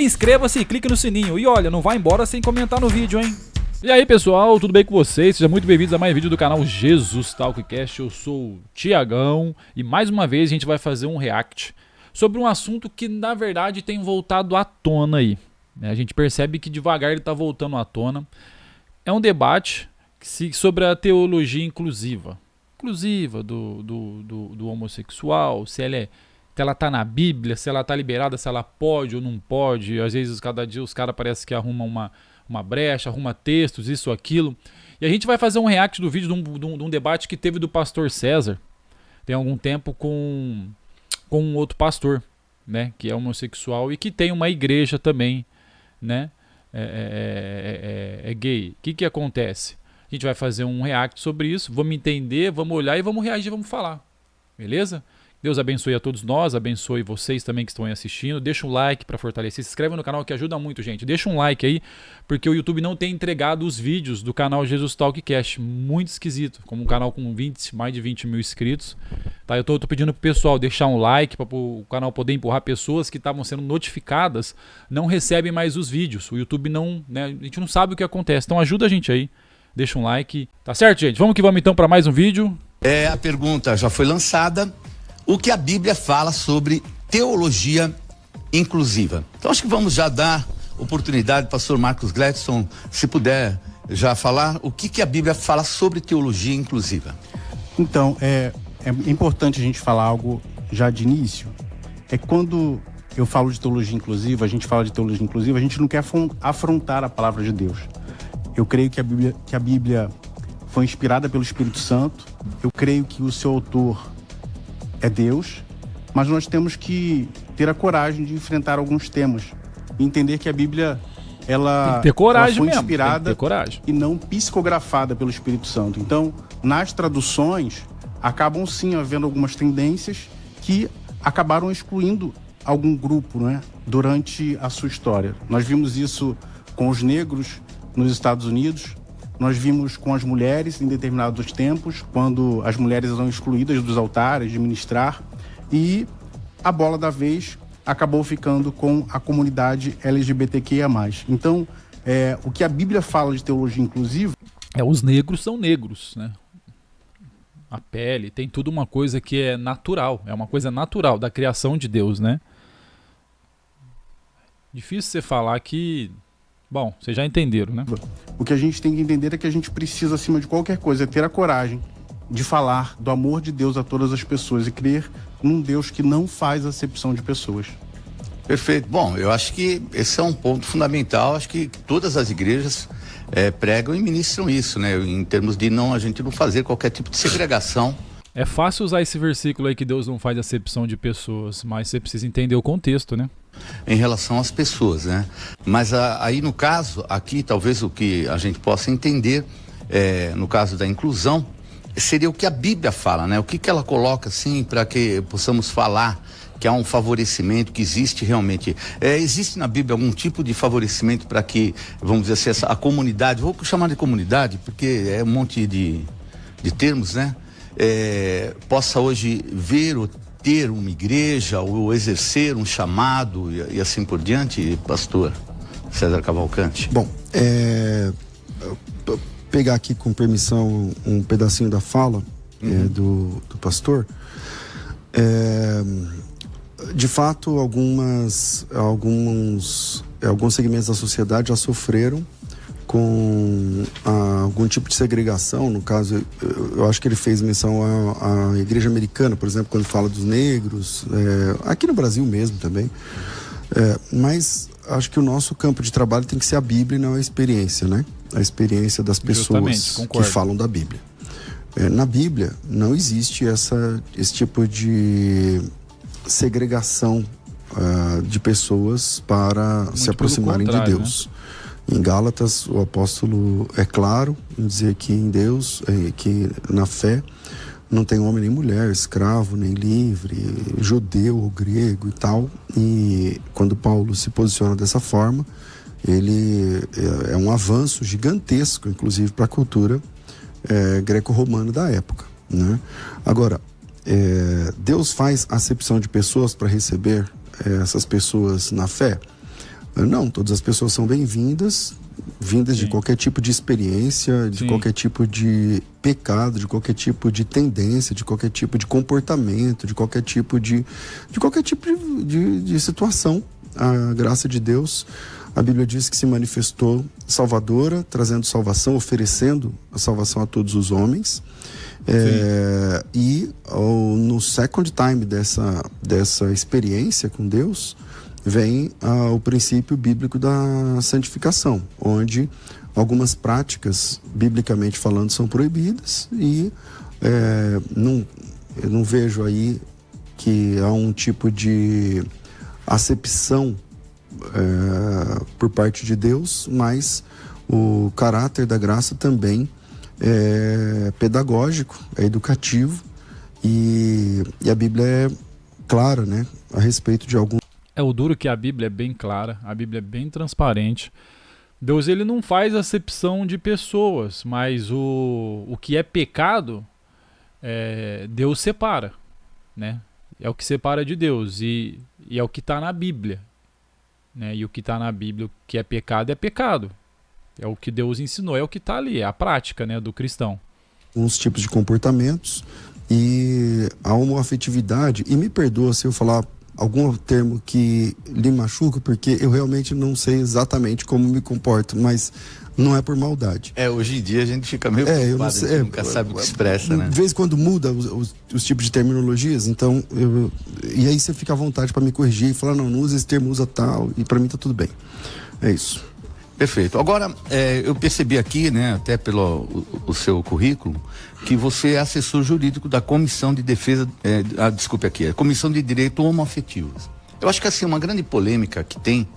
Inscreva-se e clique no sininho. E olha, não vai embora sem comentar no vídeo, hein? E aí pessoal, tudo bem com vocês? Sejam muito bem-vindos a mais um vídeo do canal Jesus Talkcast. Eu sou o Tiagão e mais uma vez a gente vai fazer um react sobre um assunto que na verdade tem voltado à tona aí. A gente percebe que devagar ele está voltando à tona. É um debate sobre a teologia inclusiva do homossexual, se ela tá na Bíblia, se ela tá liberada, se ela pode ou não pode. Às vezes, cada dia os caras parecem que arrumam uma brecha, arruma textos, isso, aquilo. E a gente vai fazer um react do vídeo de um debate que teve do pastor César, tem algum tempo, com um outro pastor, né, que é homossexual e que tem uma igreja também, né, é gay. O que acontece? A gente vai fazer um react sobre isso, vamos entender, vamos olhar e vamos reagir, vamos falar. Beleza? Deus abençoe a todos nós, abençoe vocês também que estão aí assistindo. Deixa um like para fortalecer, se inscreve no canal que ajuda muito, gente. Deixa um like aí, porque o YouTube não tem entregado os vídeos do canal Jesus Talkcast. Muito esquisito, como um canal com mais de 20 mil inscritos. Tá, eu tô pedindo pro pessoal deixar um like para o canal poder empurrar pessoas que estavam sendo notificadas, não recebem mais os vídeos. O YouTube não, né, a gente não sabe o que acontece. Então ajuda a gente aí, deixa um like. Tá certo, gente? Vamos que vamos então para mais um vídeo. A pergunta já foi lançada. O que a Bíblia fala sobre teologia inclusiva? Então acho que vamos já dar oportunidade, pastor Marcos Gladson, se puder já falar o que a Bíblia fala sobre teologia inclusiva. Então, é importante a gente falar algo já de início. Quando eu falo de teologia inclusiva, a gente fala de teologia inclusiva, a gente não quer afrontar a palavra de Deus. Eu creio que a Bíblia foi inspirada pelo Espírito Santo, eu creio que o seu autor é Deus, mas nós temos que ter a coragem de enfrentar alguns temas e entender que a Bíblia ela foi inspirada e não psicografada pelo Espírito Santo. Então, nas traduções, acabam sim havendo algumas tendências que acabaram excluindo algum grupo, né, durante a sua história. Nós vimos isso com os negros nos Estados Unidos, nós vimos com as mulheres em determinados tempos, quando as mulheres eram excluídas dos altares de ministrar, e a bola da vez acabou ficando com a comunidade LGBTQIA+. Então, o que a Bíblia fala de teologia inclusiva... Os negros são negros, né? A pele, tem tudo uma coisa que é natural, é uma coisa natural da criação de Deus, né? Difícil você falar que... Bom, vocês já entenderam, né? O que a gente tem que entender é que a gente precisa, acima de qualquer coisa, ter a coragem de falar do amor de Deus a todas as pessoas e crer num Deus que não faz acepção de pessoas. Perfeito. Bom, eu acho que esse é um ponto fundamental. Acho que todas as igrejas pregam e ministram isso, né? Em termos de a gente não fazer qualquer tipo de segregação. É fácil usar esse versículo aí que Deus não faz acepção de pessoas, mas você precisa entender o contexto, né? Em relação às pessoas, né? Mas aí no caso, aqui talvez o que a gente possa entender, no caso da inclusão, seria o que a Bíblia fala, né? O que ela coloca assim para que possamos falar que há um favorecimento, que existe realmente. Existe na Bíblia algum tipo de favorecimento para que, vamos dizer assim, a comunidade, vou chamar de comunidade, porque é um monte de termos, né? Possa hoje ver ou ter uma igreja ou exercer um chamado e assim por diante, pastor César Cavalcante? Bom, pegar aqui com permissão um pedacinho da fala do pastor. De fato, alguns segmentos da sociedade já sofreram com algum tipo de segregação. No caso, eu acho que ele fez menção à igreja americana, por exemplo, quando fala dos negros, aqui no Brasil mesmo também. Mas acho que o nosso campo de trabalho tem que ser a Bíblia e não a experiência, né? A experiência das pessoas que falam da Bíblia. Na Bíblia não existe esse tipo de segregação de pessoas para muito se aproximarem de Deus. Né? Em Gálatas, o apóstolo é claro em dizer que em Deus, que na fé, não tem homem nem mulher, escravo nem livre, judeu ou grego e tal. E quando Paulo se posiciona dessa forma, ele é um avanço gigantesco, inclusive para a cultura greco-romana da época, né? Agora, Deus faz acepção de pessoas para receber essas pessoas na fé? Não, todas as pessoas são bem-vindas, vindas Sim. de qualquer tipo de experiência, de Sim. qualquer tipo de pecado, de qualquer tipo de tendência, de qualquer tipo de comportamento, de qualquer tipo de situação. A graça de Deus, a Bíblia diz que se manifestou salvadora, trazendo salvação, oferecendo a salvação a todos os homens. No second time dessa experiência com Deus, vem o princípio bíblico da santificação, onde algumas práticas, biblicamente falando, são proibidas e eu não vejo aí que há um tipo de acepção por parte de Deus, mas o caráter da graça também é pedagógico, é educativo e a Bíblia é clara, né, a respeito de algum. É o duro que a Bíblia é bem clara, a Bíblia é bem transparente. Deus, ele não faz acepção de pessoas, mas o que é pecado, Deus separa, né? É o que separa de Deus e é o que está na Bíblia, né? E o que está na Bíblia, o que é pecado, é o que Deus ensinou, é o que está ali, é a prática, né, do cristão. Uns tipos de comportamentos e a homoafetividade, e me perdoa se eu falar algum termo que lhe machuca, porque eu realmente não sei exatamente como me comporto, mas não é por maldade. Hoje em dia a gente fica meio preocupado, eu não sei, a gente nunca sabe o que expressa, né? De vez em quando muda os tipos de terminologias, então e aí você fica à vontade para me corrigir e falar, não usa esse termo, usa tal, e para mim tá tudo bem. É isso. Perfeito. Agora, eu percebi aqui, né, até pelo o seu currículo, que você é assessor jurídico da Comissão de Defesa, a Comissão de Direito Homoafetivos. Eu acho que assim, uma grande polêmica que tem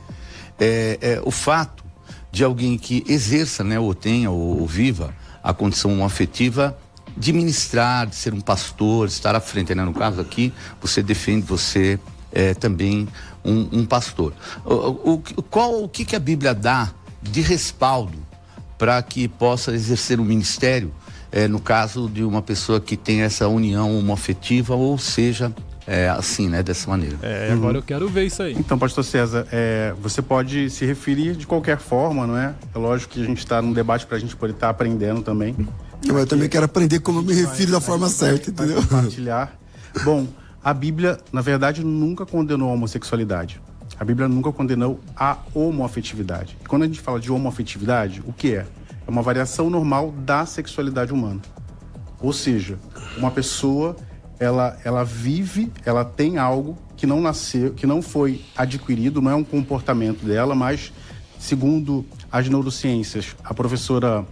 é o fato de alguém que exerça, né, ou tenha, ou viva a condição homoafetiva, de ministrar, de ser um pastor, estar à frente, né? No caso aqui, você defende, você é também um pastor. O que a Bíblia dá de respaldo para que possa exercer o ministério, no caso de uma pessoa que tem essa união homoafetiva, ou seja, assim, né, dessa maneira. Agora eu quero ver isso aí. Então, pastor César, você pode se referir de qualquer forma, não é? É lógico que a gente está num debate para a gente poder estar aprendendo também. Eu também quero aprender como eu me refiro da forma certa, entendeu? Compartilhar. Bom, a Bíblia, na verdade, nunca condenou a homossexualidade. A Bíblia nunca condenou a homoafetividade. E quando a gente fala de homoafetividade, o que é? É uma variação normal da sexualidade humana. Ou seja, uma pessoa, ela vive, ela tem algo que não nasceu, que não foi adquirido, não é um comportamento dela, mas, segundo as neurociências, a professora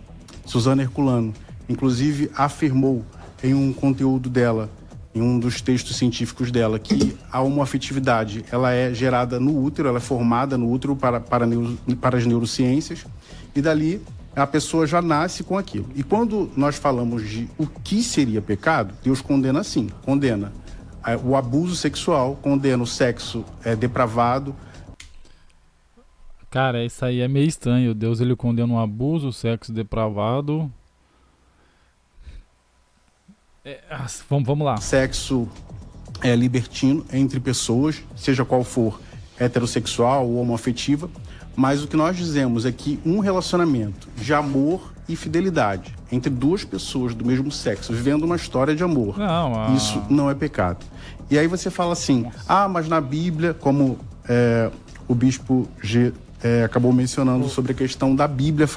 Suzana Herculano, inclusive, afirmou em um conteúdo dela, em um dos textos científicos dela, que a homoafetividade, ela é gerada no útero, ela é formada no útero para as neurociências, e dali a pessoa já nasce com aquilo. E quando nós falamos de o que seria pecado, Deus condena assim, condena o abuso sexual, condena o sexo depravado. Cara, isso aí é meio estranho. Deus, ele condena um abuso, o sexo depravado. Vamos lá. Sexo libertino entre pessoas, seja qual for, heterossexual ou homoafetiva, mas o que nós dizemos é que um relacionamento de amor e fidelidade entre duas pessoas do mesmo sexo, vivendo uma história de amor, isso não é pecado. E aí você fala assim, mas na Bíblia, como o bispo G acabou mencionando sobre a questão da Bíblia,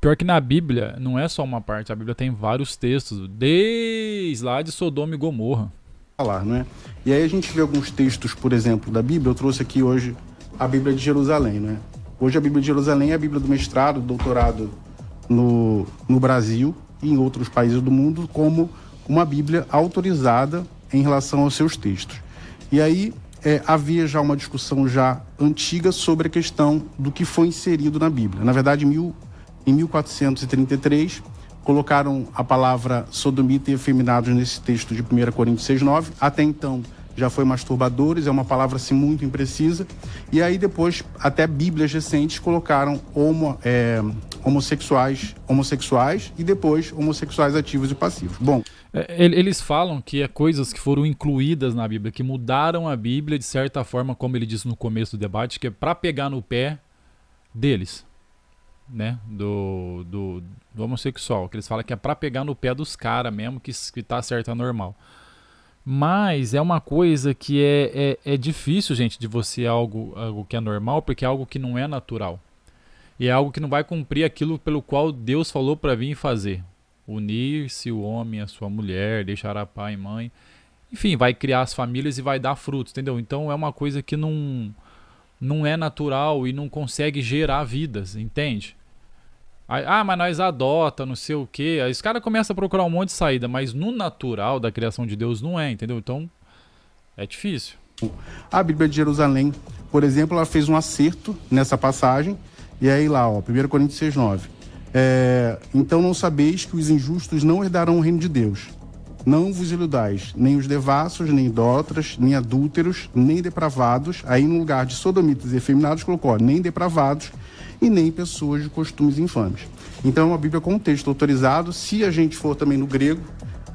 pior que na Bíblia não é só uma parte, a Bíblia tem vários textos, desde lá de Sodoma e Gomorra. Não é? E aí a gente vê alguns textos, por exemplo, da Bíblia. Eu trouxe aqui hoje a Bíblia de Jerusalém, né? Hoje a Bíblia de Jerusalém é a Bíblia do mestrado, doutorado no Brasil e em outros países do mundo, como uma Bíblia autorizada em relação aos seus textos. E aí havia já uma discussão já antiga sobre a questão do que foi inserido na Bíblia. Na verdade, em 1433, colocaram a palavra sodomita e efeminados nesse texto de 1 Coríntios 6,9. Até então, já foi masturbadores, é uma palavra assim muito imprecisa. E aí depois, até Bíblias recentes colocaram homossexuais e depois homossexuais ativos e passivos. Bom, eles falam que coisas que foram incluídas na Bíblia, que mudaram a Bíblia de certa forma, como ele disse no começo do debate, que é para pegar no pé deles, né? Do homossexual, que eles falam que é pra pegar no pé dos caras mesmo, que tá certo, é normal. Mas é uma coisa que é difícil, gente, de você algo que é normal, porque é algo que não é natural. E é algo que não vai cumprir aquilo pelo qual Deus falou para vir fazer. Unir-se o homem à sua mulher, deixará pai e mãe. Enfim, vai criar as famílias e vai dar frutos, entendeu? Então é uma coisa que não é natural e não consegue gerar vidas, entende? Mas nós adota, não sei o quê. Aí os caras começam a procurar um monte de saída, mas no natural da criação de Deus não é, entendeu? Então é difícil. A Bíblia de Jerusalém, por exemplo, ela fez um acerto nessa passagem. E aí lá, 1 Coríntios 6,9. Então não sabeis que os injustos não herdarão o reino de Deus. Não vos iludais, nem os devassos, nem idólatras, nem adúlteros, nem depravados. Aí no lugar de sodomitas e efeminados colocou, nem depravados e nem pessoas de costumes infames. Então é uma Bíblia com texto autorizado. Se a gente for também no grego,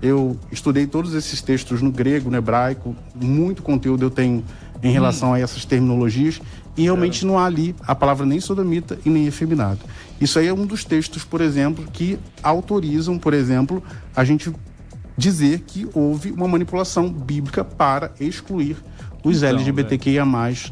eu estudei todos esses textos no grego, no hebraico, muito conteúdo eu tenho em relação a essas terminologias, e realmente não há ali a palavra nem sodomita e nem efeminado. Isso aí é um dos textos, por exemplo, que autorizam, por exemplo, a gente dizer que houve uma manipulação bíblica para excluir os LGBTQIA+,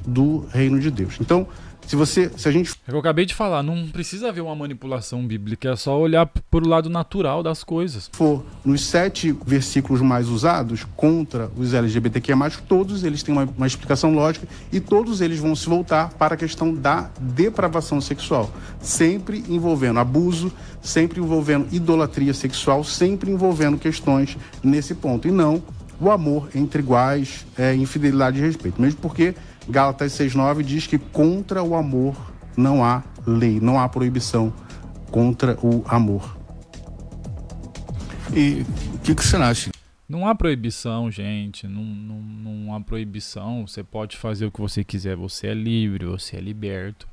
do reino de Deus. Então, se a gente... É o que eu acabei de falar, não precisa haver uma manipulação bíblica, é só olhar por o lado natural das coisas. For nos 7 versículos mais usados contra os LGBTQIA+, todos eles têm uma explicação lógica e todos eles vão se voltar para a questão da depravação sexual, sempre envolvendo abuso, sempre envolvendo idolatria sexual, sempre envolvendo questões nesse ponto, e não o amor entre iguais, infidelidade e respeito, mesmo porque Gálatas 6,9 diz que contra o amor não há lei, não há proibição contra o amor. E o que você acha? Não há proibição, gente, não há proibição, você pode fazer o que você quiser, você é livre, você é liberto.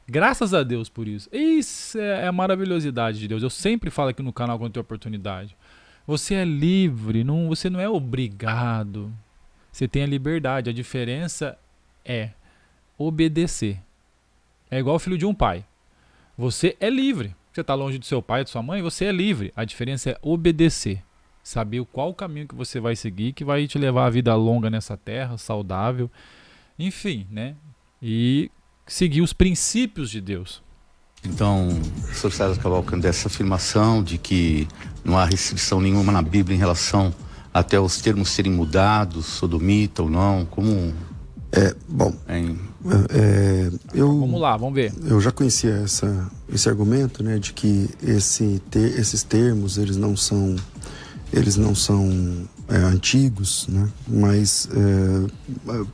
Graças a Deus por isso. Isso é a maravilhosidade de Deus. Eu sempre falo aqui no canal quando tem oportunidade. Você é livre, você não é obrigado. Você tem a liberdade. A diferença é obedecer. É igual o filho de um pai. Você é livre. Você está longe do seu pai e de sua mãe, você é livre. A diferença é obedecer. Saber qual o caminho que você vai seguir, que vai te levar a vida longa nessa terra, saudável. Enfim, né? E seguir os princípios de Deus. Então, o Sr. César Cavalcante, dessa afirmação de que não há restrição nenhuma na Bíblia em relação até os termos serem mudados, sodomita ou não, como... Vamos lá, vamos ver. Eu já conhecia esse argumento, né, de que esses termos, eles não são antigos, né, mas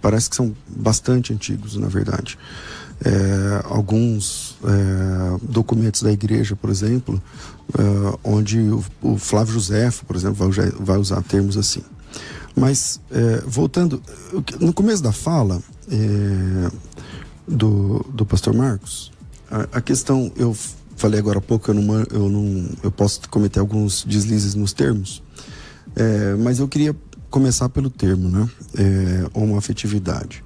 parece que são bastante antigos, na verdade. Alguns documentos da igreja, por exemplo, onde o Flávio Josefo, por exemplo, vai usar termos assim. Mas, voltando, no começo da fala do pastor Marcos, a questão, eu falei agora há pouco, eu posso cometer alguns deslizes nos termos, mas eu queria começar pelo termo, né? Homoafetividade.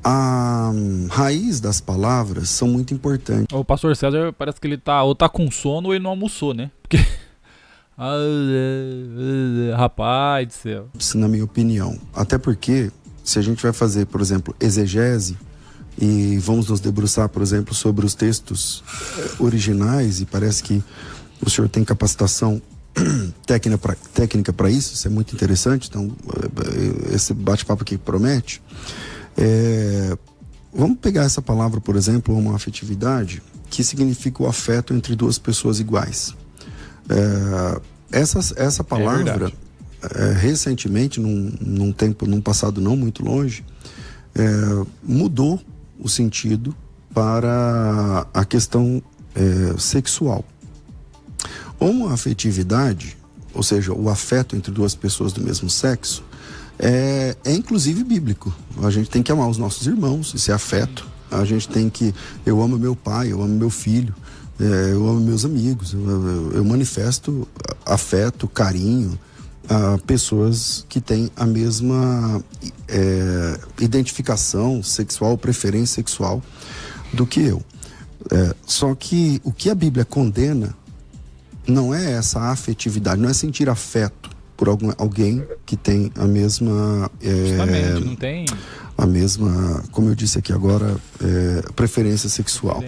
A raiz das palavras são muito importantes. O pastor César parece que ele tá com sono ou ele não almoçou, né? Porque... rapaz do céu. Na minha opinião. Até porque, se a gente vai fazer, por exemplo, exegese e vamos nos debruçar, por exemplo, sobre os textos originais, e parece que o senhor tem capacitação técnica para isso é muito interessante, então esse bate-papo aqui promete. Vamos pegar essa palavra, por exemplo, homoafetividade, que significa o afeto entre duas pessoas iguais. Essa palavra, recentemente, num passado não muito longe, mudou o sentido para a questão sexual. Homoafetividade, ou seja, o afeto entre duas pessoas do mesmo sexo, é inclusive bíblico. A gente tem que amar os nossos irmãos, isso é afeto. A gente tem que... Eu amo meu pai, eu amo meu filho, eu amo meus amigos, eu manifesto afeto, carinho, pessoas que têm a mesma identificação sexual, preferência sexual do que eu. Só que o que a Bíblia condena não é essa afetividade, não é sentir afeto por alguém que tem a mesma... Justamente, não tem... A mesma, como eu disse aqui agora, preferência sexual.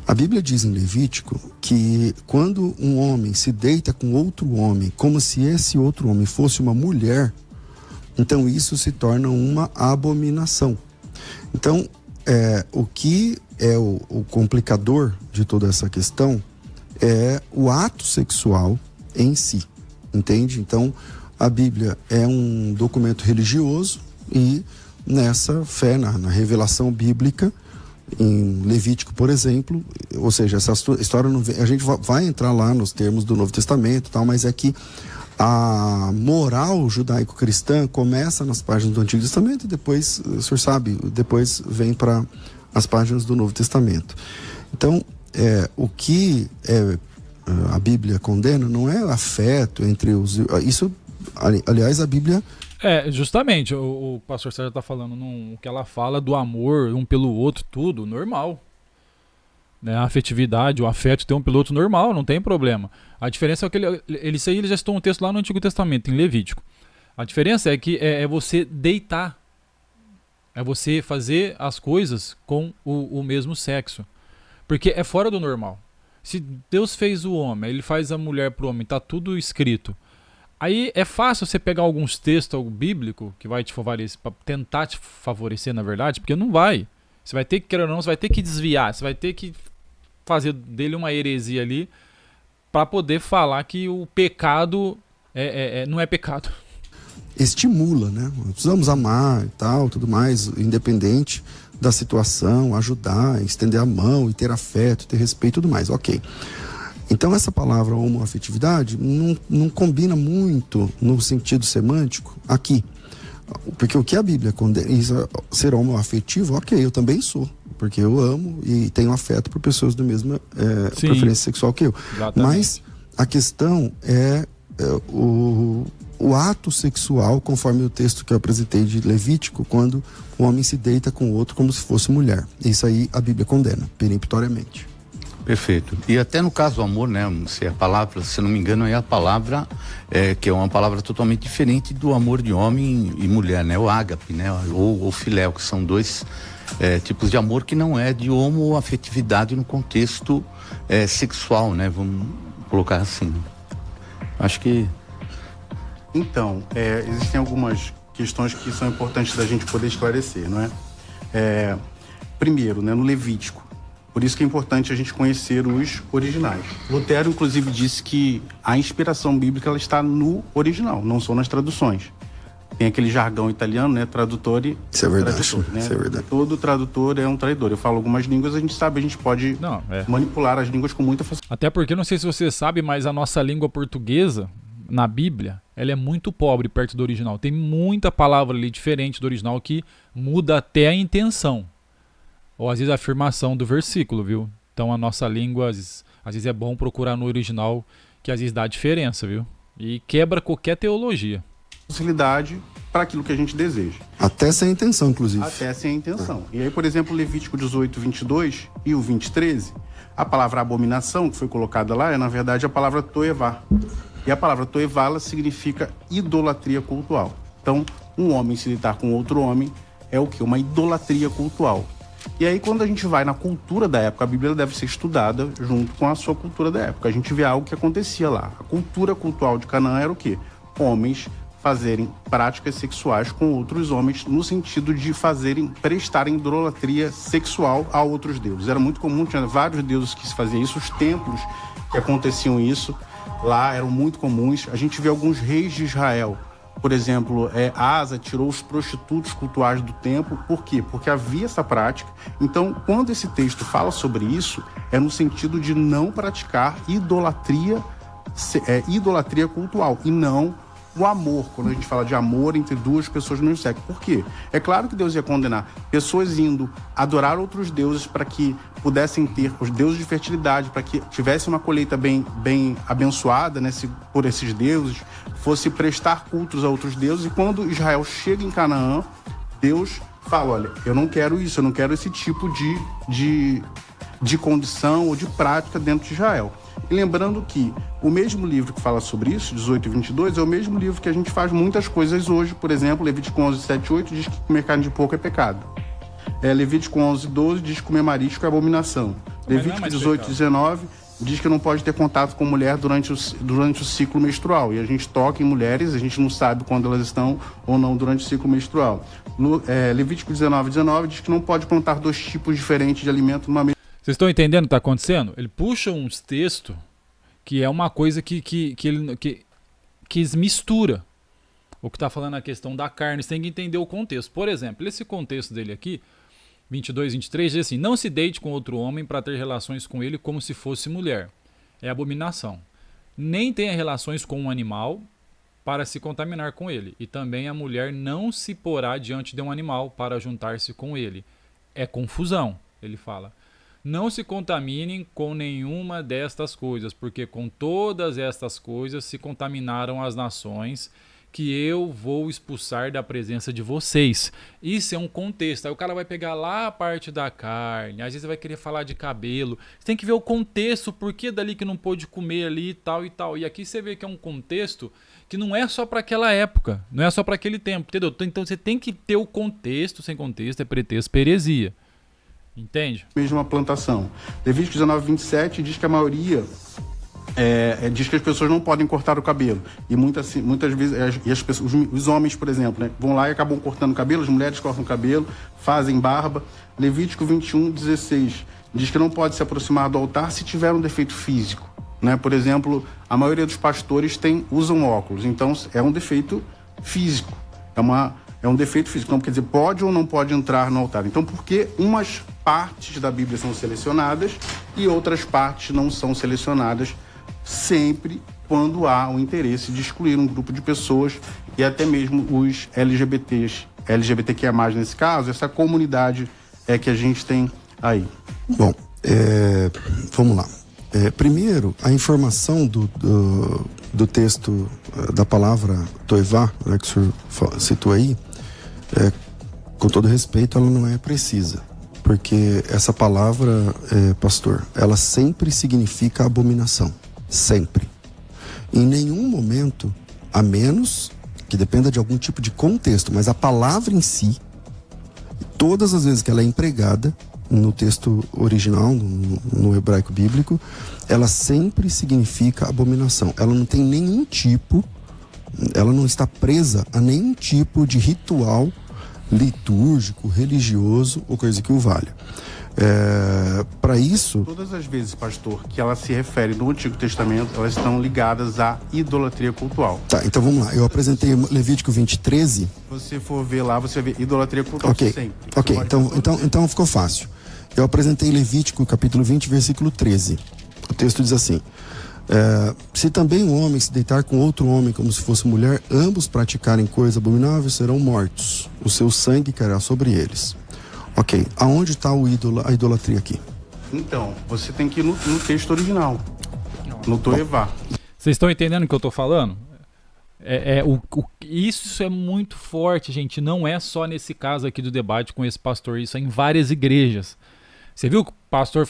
A Bíblia diz em Levítico que quando um homem se deita com outro homem, como se esse outro homem fosse uma mulher, então isso se torna uma abominação. Então, o que é o complicador de toda essa questão é o ato sexual em si, entende? Então, a Bíblia é um documento religioso e nessa fé, na revelação bíblica, em Levítico, por exemplo, ou seja, essa história não vem, a gente vai entrar lá nos termos do Novo Testamento e tal, mas é que a moral judaico-cristã começa nas páginas do Antigo Testamento e depois, o senhor sabe, depois vem para as páginas do Novo Testamento. Então, o que a Bíblia condena não é afeto entre os... Isso, aliás, a Bíblia... Justamente, o pastor Sérgio está falando o que ela fala do amor um pelo outro, tudo normal. Né? A afetividade, o afeto tem um pelo outro normal, não tem problema. A diferença é que ele já citou um texto lá no Antigo Testamento, em Levítico. A diferença é que é você deitar, é você fazer as coisas com o mesmo sexo. Porque é fora do normal. Se Deus fez o homem, ele faz a mulher pro homem, tá tudo escrito. Aí é fácil você pegar alguns textos bíblicos que vai te favorecer, para tentar te favorecer, na verdade, porque não vai. Você vai ter que, querer ou não, você vai ter que desviar, você vai ter que fazer dele uma heresia ali para poder falar que o pecado não é pecado. Estimula, né? Precisamos amar e tal, tudo mais, independente da situação, ajudar, estender a mão e ter afeto, ter respeito e tudo mais, ok. Então essa palavra homoafetividade não combina muito no sentido semântico aqui. Porque o que a Bíblia condena, ser homoafetivo, ok, eu também sou. Porque eu amo e tenho afeto por pessoas da mesma preferência sexual que eu. Exatamente. Mas a questão é o ato sexual, conforme o texto que eu apresentei de Levítico, quando o homem se deita com o outro como se fosse mulher. Isso aí a Bíblia condena, peremptoriamente. Perfeito. E até no caso do amor, né? Se a palavra, se não me engano, é a palavra que é uma palavra totalmente diferente do amor de homem e mulher, né? O ágape, né? Ou filéu, que são dois tipos de amor que não é de homoafetividade no contexto sexual, né? Vamos colocar assim. Acho que... Então, existem algumas questões que são importantes da gente poder esclarecer, não é? Primeiro, né, no Levítico. Por isso que é importante a gente conhecer os originais. Lutero, inclusive, disse que a inspiração bíblica ela está no original, não são nas traduções. Tem aquele jargão italiano, né? Tradutore. Isso é verdade. Tradutor, né? Isso é verdade. Todo tradutor é um traidor. Eu falo algumas línguas, a gente sabe, a gente pode manipular as línguas com muita facilidade. Até porque, não sei se você sabe, mas a nossa língua portuguesa, na Bíblia, ela é muito pobre perto do original. Tem muita palavra ali diferente do original que muda até a intenção. Ou às vezes a afirmação do versículo, viu? Então a nossa língua, às vezes é bom procurar no original, que às vezes dá diferença, viu? E quebra qualquer teologia. Facilidade para aquilo que a gente deseja. Até sem intenção, inclusive. Até sem a intenção. E aí, por exemplo, Levítico 18, 22 e o 20, 13, a palavra abominação que foi colocada lá é, na verdade, a palavra toevá. E a palavra toevá, ela significa idolatria cultual. Então, um homem se deitar com outro homem é o quê? Uma idolatria cultual. E aí, quando a gente vai na cultura da época, a Bíblia deve ser estudada junto com a sua cultura da época. A gente vê algo que acontecia lá. A cultura cultural de Canaã era o quê? Homens fazerem práticas sexuais com outros homens, no sentido de prestarem idolatria sexual a outros deuses. Era muito comum, tinha vários deuses que se faziam isso, os templos que aconteciam isso lá eram muito comuns. A gente vê alguns reis de Israel. Por exemplo, Asa tirou os prostitutos cultuais do templo. Por quê? Porque havia essa prática. Então, quando esse texto fala sobre isso, é no sentido de não praticar idolatria cultual e não o amor, quando a gente fala de amor entre duas pessoas do mesmo sexo. Por quê? É claro que Deus ia condenar pessoas indo adorar outros deuses para que pudessem ter os deuses de fertilidade, para que tivesse uma colheita bem abençoada, né, por esses deuses, fosse prestar cultos a outros deuses. E quando Israel chega em Canaã, Deus fala, olha, eu não quero isso, eu não quero esse tipo de condição ou de prática dentro de Israel. E lembrando que o mesmo livro que fala sobre isso, 18 e 22, é o mesmo livro que a gente faz muitas coisas hoje. Por exemplo, Levítico 11, 7 e 8 diz que comer carne de porco é pecado. Levítico 11, 12 diz que comer marisco é abominação. Levítico 18, 19 diz que não pode ter contato com mulher durante o ciclo menstrual. E a gente toca em mulheres, a gente não sabe quando elas estão ou não durante o ciclo menstrual. Levítico 19, 19 diz que não pode plantar 2 tipos diferentes de alimento numa mesma... Vocês estão entendendo o que está acontecendo? Ele puxa uns textos que é uma coisa que mistura o que está falando a questão da carne. Você tem que entender o contexto. Por exemplo, esse contexto dele aqui, 22, 23, diz assim: não se deite com outro homem para ter relações com ele como se fosse mulher. É abominação. Nem tenha relações com um animal para se contaminar com ele. E também a mulher não se porá diante de um animal para juntar-se com ele. É confusão, ele fala. Não se contaminem com nenhuma destas coisas, porque com todas estas coisas se contaminaram as nações que eu vou expulsar da presença de vocês. Isso é um contexto. Aí o cara vai pegar lá a parte da carne, às vezes vai querer falar de cabelo. Você tem que ver o contexto, por que dali que não pôde comer ali e tal e tal. E aqui você vê que é um contexto que não é só para aquela época, não é só para aquele tempo, entendeu? Então você tem que ter o contexto, sem contexto é pretexto, heresia. Entende? Mesma plantação. Levítico 19, 27 diz que a maioria diz que as pessoas não podem cortar o cabelo. E muitas vezes os homens, por exemplo, né, vão lá e acabam cortando o cabelo, as mulheres cortam o cabelo, fazem barba. Levítico 21, 16 diz que não pode se aproximar do altar se tiver um defeito físico. Né? Por exemplo, a maioria dos pastores usam óculos, então é um defeito físico. É um defeito físico. Então, quer dizer, pode ou não pode entrar no altar. Então, por que umas partes da Bíblia são selecionadas e outras partes não são selecionadas, sempre quando há o interesse de excluir um grupo de pessoas e até mesmo os LGBTQIA+, nesse caso, essa comunidade que a gente tem aí. Bom, vamos lá. Primeiro, a informação do texto da palavra toivá, né, que o senhor citou aí, com todo respeito, ela não é precisa. Porque essa palavra, pastor, ela sempre significa abominação. Sempre. Em nenhum momento, a menos que dependa de algum tipo de contexto, mas a palavra em si, todas as vezes que ela é empregada no texto original, no hebraico bíblico, ela sempre significa abominação. Ela não tem nenhum tipo, ela não está presa a nenhum tipo de ritual litúrgico, religioso ou coisa que o valha. Para isso... Todas as vezes, pastor, que ela se refere no Antigo Testamento, elas estão ligadas à idolatria cultural. Tá, então vamos lá. Eu apresentei Levítico 20, 13. Se você for ver lá, você vê idolatria cultural sempre. Ok, então ficou fácil. Eu apresentei Levítico capítulo 20, versículo 13. O texto diz assim: se também um homem se deitar com outro homem como se fosse mulher, ambos praticarem coisa abominável, serão mortos. O seu sangue cairá sobre eles. Ok, aonde está a idolatria aqui? Então, você tem que ir no texto original, no Toevá. Vocês estão entendendo o que eu estou falando? Isso é muito forte, gente. Não é só nesse caso aqui do debate com esse pastor, isso é em várias igrejas. Você viu que o pastor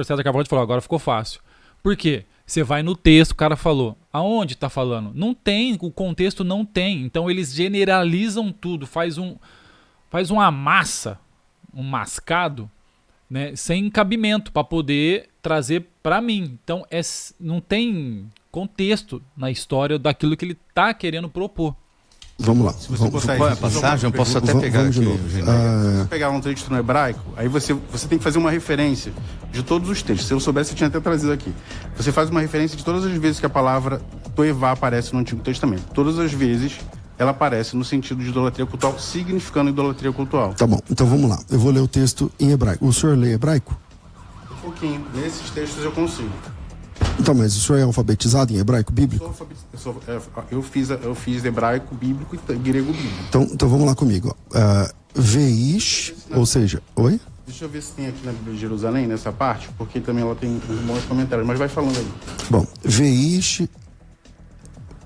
César Cavalcante falou, agora ficou fácil. Por quê? Você vai no texto, o cara falou. Aonde está falando? Não tem, o contexto não tem. Então eles generalizam tudo, faz uma massa, um mascado, né, sem cabimento para poder trazer para mim. Então não tem contexto na história daquilo que ele está querendo propor. Vamos lá. Se você botar a passagem, eu posso até pegar aqui. Se você pegar um texto no hebraico, aí você tem que fazer uma referência de todos os textos. Se eu soubesse, eu tinha até trazido aqui. Você faz uma referência de todas as vezes que a palavra toevá aparece no Antigo Testamento. Todas as vezes ela aparece no sentido de idolatria cultural, significando idolatria cultural. Tá bom, então vamos lá. Eu vou ler o texto em hebraico. O senhor lê hebraico? Um pouquinho. Nesses textos eu consigo. Então, mas o senhor é alfabetizado em hebraico bíblico? Eu fiz hebraico bíblico e grego bíblico. Então vamos lá comigo. Veish, ou seja... Oi? Deixa eu ver se tem aqui na Bíblia de Jerusalém, nessa parte, porque também ela tem uns bons comentários, mas vai falando aí. Bom, Veish...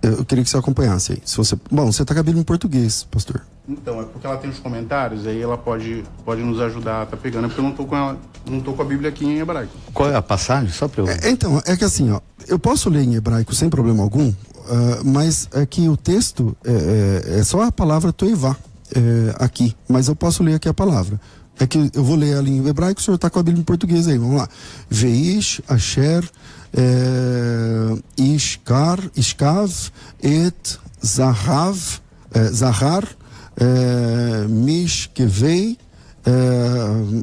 Eu queria que você acompanhasse aí. Você está com a Bíblia em português, pastor. Então, é porque ela tem os comentários, aí ela pode nos ajudar, tá pegando, é porque eu não tô com a Bíblia aqui em hebraico. Qual é a passagem? Só para eu... Então, é que assim, ó, eu posso ler em hebraico sem problema algum, mas é que o texto é só a palavra toivá aqui, mas eu posso ler aqui a palavra. É que eu vou ler ela em hebraico, o senhor está com a Bíblia em português aí, vamos lá. Veish, Asher, Ishkav, Et, Zahar, Mishkevei,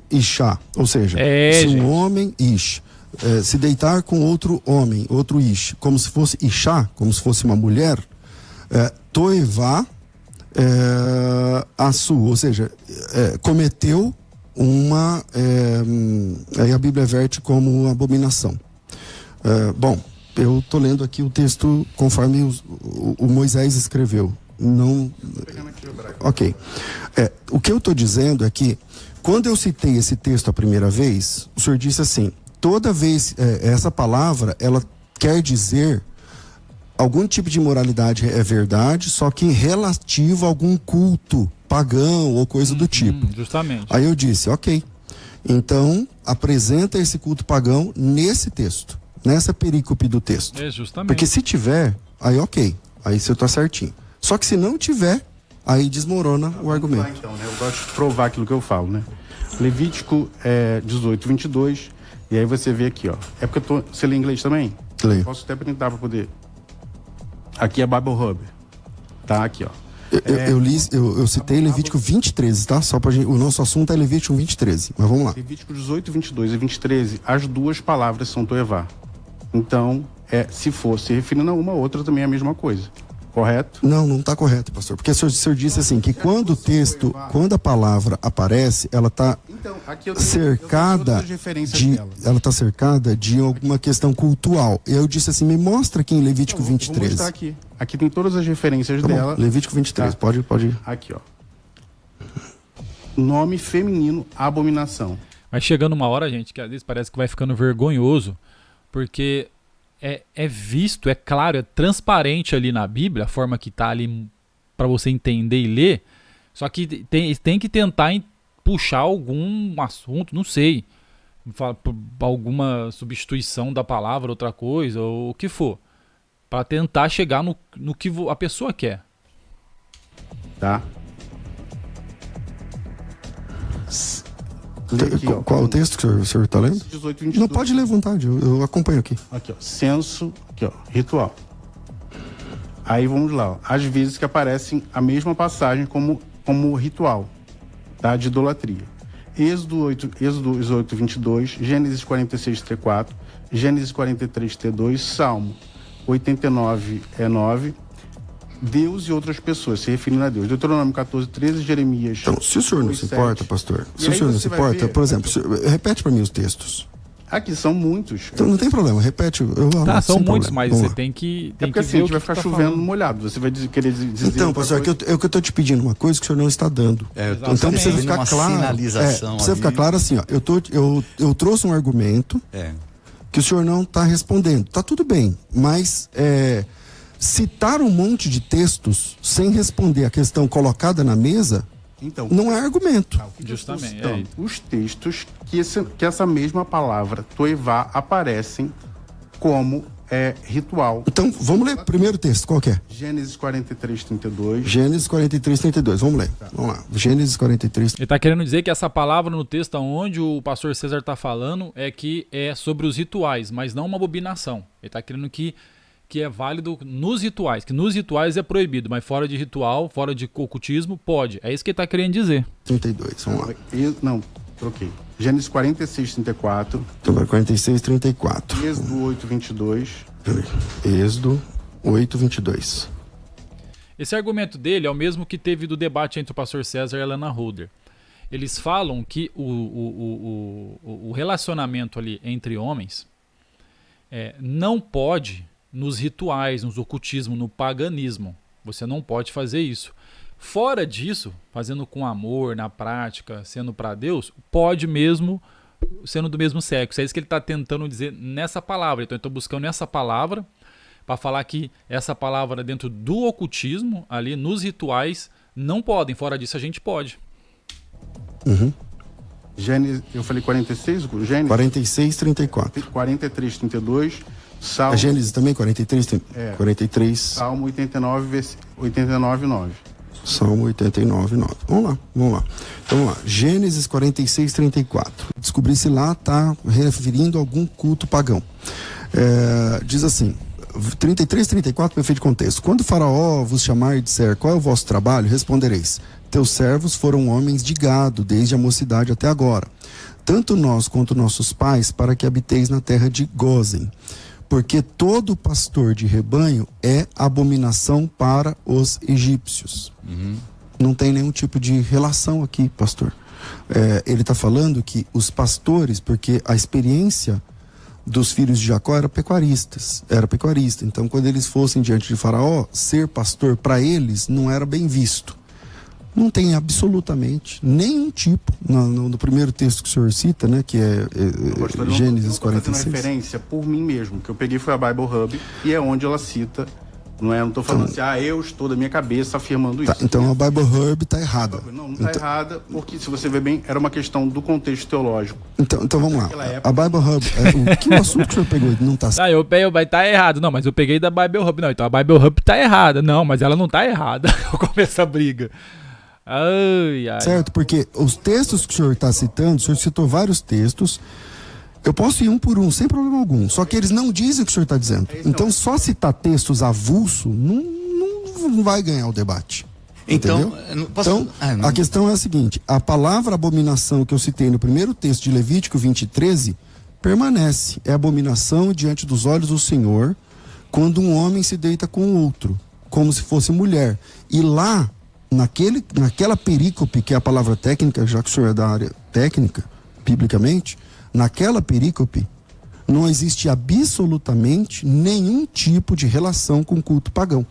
Isha. Ou seja, se um homem, Ish, se deitar com outro homem, outro Ish, como se fosse Isha, como se fosse uma mulher, Toevá, Assu, ou seja, cometeu uma... aí a Bíblia verte como abominação. Bom, eu estou lendo aqui o texto conforme o Moisés escreveu. Não... Ok. O que eu estou dizendo é que, quando eu citei esse texto a primeira vez, o senhor disse assim, toda vez, essa palavra, ela quer dizer algum tipo de moralidade é verdade, só que relativo a algum culto pagão ou coisa do tipo. Justamente. Aí eu disse, ok, então apresenta esse culto pagão nesse texto, nessa perícope do texto. Justamente. Porque se tiver, aí ok, aí você tá certinho. Só que se não tiver, aí desmorona o argumento. Então, né? Eu gosto de provar aquilo que eu falo, né? Levítico 18, 22, e aí você vê aqui, ó. É porque você lê inglês também? Leio. Posso até printar para poder... Aqui é Bible Hub. Tá, aqui, ó. Eu citei Levítico 20:13, tá? Só pra gente, o nosso assunto é Levítico 20:13, mas vamos lá. Levítico 18, 22 e 20:13, as duas palavras são toevá. Então, se for se referindo a uma, outra também é a mesma coisa. Correto? Não está correto, pastor. Porque o senhor disse assim, que quando o texto, quando a palavra aparece, ela está cercada ela está cercada de alguma questão cultural. Eu disse assim, me mostra aqui em Levítico 20:13. Vou mostrar aqui. Aqui tem todas as referências dela. Levítico 20:13, tá. pode ir. Aqui, ó. Nome feminino, abominação. Vai chegando uma hora, gente, que às vezes parece que vai ficando vergonhoso, porque é visto, é claro, é transparente ali na Bíblia, a forma que está ali para você entender e ler, só que tem que tentar puxar algum assunto, não sei, alguma substituição da palavra, outra coisa, ou o que for, para tentar chegar no que a pessoa quer. Tá? Aqui, qual o texto que o senhor está lendo? 18, 22. Não, pode ler à vontade, eu acompanho aqui. Aqui, ó, censo, aqui, ó, ritual. Aí vamos lá, ó, às vezes que aparecem a mesma passagem como ritual, tá, de idolatria. Êxodo 18, 22, Gênesis 46, T4, Gênesis 43, T2, Salmo 89, 9, Deus e outras pessoas, se referindo a Deus. Deuteronômio 14, 13, Jeremias. Então, se o senhor não se importa, pastor, se o senhor não se importa, ver, por exemplo, repete para mim os textos. Aqui são muitos. Então não tem problema, repete. Tá, são muitos, mas você tem que porque assim, a gente vai ficar chovendo molhado. Você vai querer dizer. Então, pastor, que eu estou te pedindo uma coisa que o senhor não está dando. Então precisa ficar claro. Precisa ficar claro assim, ó. Eu trouxe um argumento que o senhor não está respondendo. Tá tudo bem, mas citar um monte de textos sem responder a questão colocada na mesa, então, não é argumento. Justamente. Os textos que essa mesma palavra, toevá, aparecem como ritual. Então, vamos ler o primeiro texto, qual que é? Gênesis 43, 32. Gênesis 43, 32, vamos ler. Tá. Vamos lá, Gênesis 43. Ele está querendo dizer que essa palavra no texto onde o pastor César está falando que é sobre os rituais, mas não uma abominação. Ele está querendo que é válido nos rituais, que nos rituais é proibido, mas fora de ritual, fora de ocultismo, pode. É isso que ele está querendo dizer. 32, vamos lá. Não, troquei. Gênesis 46, 34. Então, 46, 34. Êxodo 8, 22. Êxodo 8, 22. Esse argumento dele é o mesmo que teve do debate entre o pastor César e a Lana Holder. Eles falam que o relacionamento ali entre homens, não pode nos rituais, nos ocultismo, no paganismo. Você não pode fazer isso. Fora disso, fazendo com amor, na prática, sendo para Deus, pode mesmo sendo do mesmo sexo. É isso que ele está tentando dizer nessa palavra. Então eu estou buscando essa palavra para falar que essa palavra dentro do ocultismo, ali nos rituais, não podem. Fora disso a gente pode. Uhum. Gênesis, eu falei 46, Gênesis? 46, 34. 43, 32, Salmo... Gênesis também, 43, 43. Salmo 89, 9. Salmo 89, 9. Vamos lá. Então vamos lá. Gênesis 46, 34. Descobri se lá está referindo a algum culto pagão. Diz assim, 33, 34, perfeito de contexto. Quando o faraó vos chamar e disser, qual é o vosso trabalho? Respondereis, teus servos foram homens de gado, desde a mocidade até agora. Tanto nós quanto nossos pais, para que habiteis na terra de Gósen. Porque todo pastor de rebanho é abominação para os egípcios. Não tem nenhum tipo de relação aqui, pastor. Ele está falando que os pastores, porque a experiência dos filhos de Jacó era pecuarista. Então, quando eles fossem diante de Faraó, ser pastor para eles não era bem visto. Não tem absolutamente nenhum tipo, no primeiro texto que o senhor cita, né, que é Gênesis 46. Eu estou fazendo referência por mim mesmo, que eu peguei foi a Bible Hub, e é onde ela cita, não estou falando então, assim, eu estou da minha cabeça afirmando isso. Então a Bible Hub está errada. Não está errada, porque se você ver bem, era uma questão do contexto teológico. Então vamos lá, a Bible Hub, o assunto que o senhor pegou não está certo? Eu peguei, vai estar errado. Não, mas eu peguei da Bible Hub. Não, então a Bible Hub está errada. Não, mas ela não está errada. Eu começo a briga. Ai. Certo, porque os textos que o senhor está citando, o senhor citou vários textos, eu posso ir um por um, sem problema algum, só que eles não dizem o que o senhor está dizendo. Então só citar textos avulso não vai ganhar o debate. Entendeu? A questão é a seguinte, a palavra abominação que eu citei no primeiro texto de Levítico 20:13 permanece, é abominação diante dos olhos do Senhor quando um homem se deita com o outro, como se fosse mulher. E lá, naquela perícope, que é a palavra técnica, já que o senhor é da área técnica, biblicamente, naquela perícope não existe absolutamente nenhum tipo de relação com o culto pagão.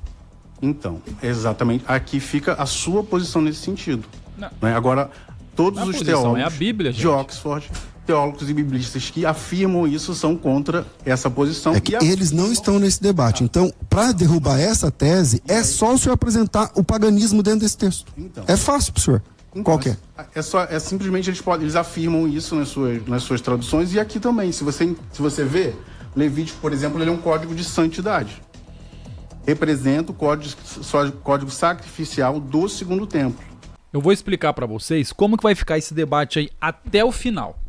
Então, exatamente, aqui fica a sua posição nesse sentido. Né? Agora, todos os teólogos a Bíblia, de Oxford, teólogos e biblistas que afirmam isso são contra essa posição. Eles não estão nesse debate. Então, para derrubar essa tese, é só o senhor apresentar o paganismo dentro desse texto. Então, é fácil para o senhor. Qual que é? Simplesmente eles afirmam isso nas suas traduções, e aqui também. Se você vê, Levítico, por exemplo, ele é um código de santidade. Representa o código sacrificial do segundo templo. Eu vou explicar para vocês como que vai ficar esse debate aí até o final.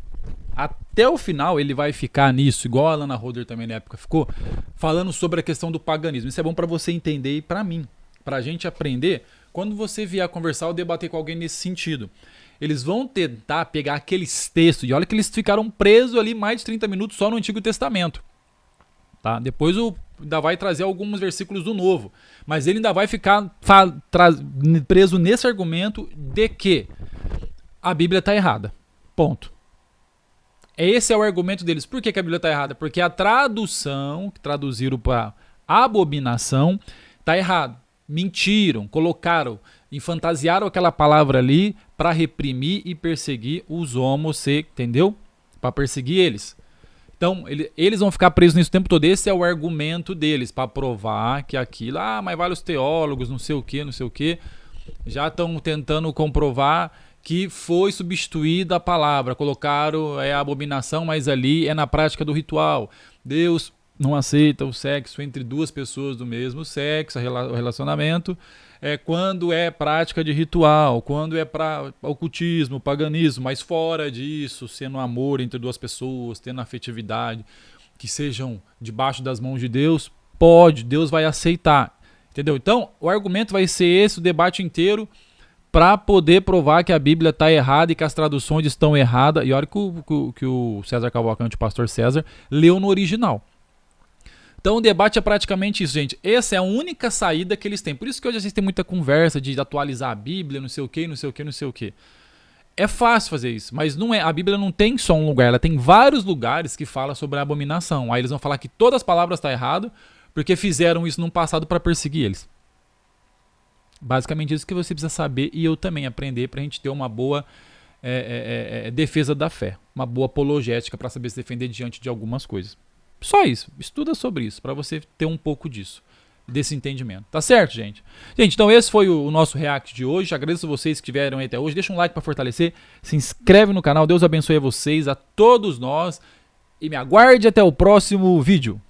Até o final ele vai ficar nisso, igual a Alana Roder também na época ficou, falando sobre a questão do paganismo. Isso é bom para você entender e para mim, pra gente aprender, quando você vier conversar ou debater com alguém nesse sentido. Eles vão tentar pegar aqueles textos, e olha que eles ficaram presos ali mais de 30 minutos só no Antigo Testamento. Tá? Depois ainda vai trazer alguns versículos do Novo, mas ele ainda vai ficar preso nesse argumento de que a Bíblia está errada. Ponto. Esse é o argumento deles. Por que a Bíblia está errada? Porque a tradução, que traduziram para abominação, está errado. Mentiram, colocaram, fantasiaram aquela palavra ali para reprimir e perseguir os homossexuais, entendeu? Para perseguir eles. Então, eles vão ficar presos nisso o tempo todo. Esse é o argumento deles, para provar que aquilo... mas vários teólogos, não sei o quê, já estão tentando comprovar que foi substituída a palavra. Colocaram a abominação, mas ali é na prática do ritual. Deus não aceita o sexo entre duas pessoas do mesmo sexo, o relacionamento. Quando é prática de ritual, quando é para ocultismo, paganismo, mas fora disso, sendo amor entre duas pessoas, tendo afetividade, que sejam debaixo das mãos de Deus, Deus vai aceitar, entendeu? Então, o argumento vai ser esse, o debate inteiro, para poder provar que a Bíblia está errada e que as traduções estão erradas. E olha que o César Cavalcante, o pastor César, leu no original. Então o debate é praticamente isso, gente. Essa é a única saída que eles têm. Por isso que hoje a gente tem muita conversa de atualizar a Bíblia, não sei o quê. É fácil fazer isso, mas não é. A Bíblia não tem só um lugar, ela tem vários lugares que fala sobre a abominação. Aí eles vão falar que todas as palavras estão erradas porque fizeram isso no passado para perseguir eles. Basicamente isso que você precisa saber e eu também aprender para a gente ter uma boa defesa da fé, uma boa apologética para saber se defender diante de algumas coisas. Só isso, estuda sobre isso para você ter um pouco disso, desse entendimento. Tá certo, gente? Gente, então esse foi o nosso react de hoje. Agradeço vocês que estiveram aí até hoje. Deixa um like para fortalecer, se inscreve no canal. Deus abençoe a vocês, a todos nós e me aguarde até o próximo vídeo.